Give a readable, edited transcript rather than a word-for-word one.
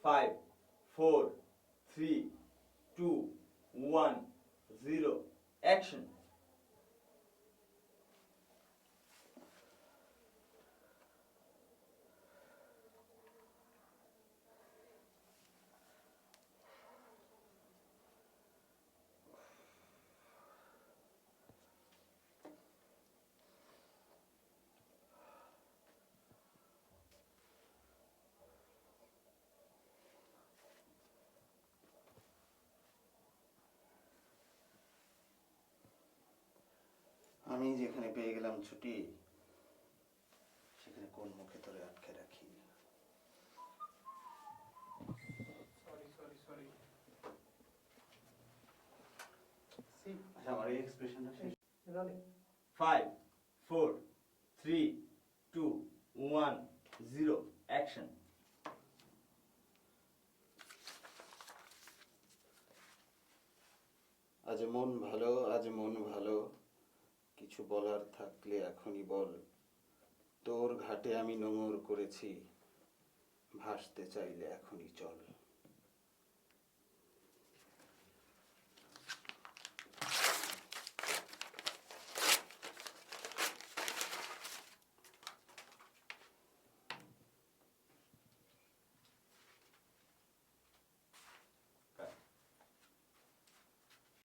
5, 4, 3, 2, 1, 0, action. আমি যেখানে পেয়ে গেলাম ছুটি, সেখানে কোন মুখে তোরে আটকে রাখি? সরি আচ্ছা, আমার এই এক্সপ্রেশনটা শেষ। 5, 4, 3, 2, 1, 0, action. আজ মন ভালো, আজ মন ভালো, কিছু বলার থাকলে এখনই বল। তোর ঘাটে আমি নোঙর করেছি, ভাসতে চাইলে এখনই চল।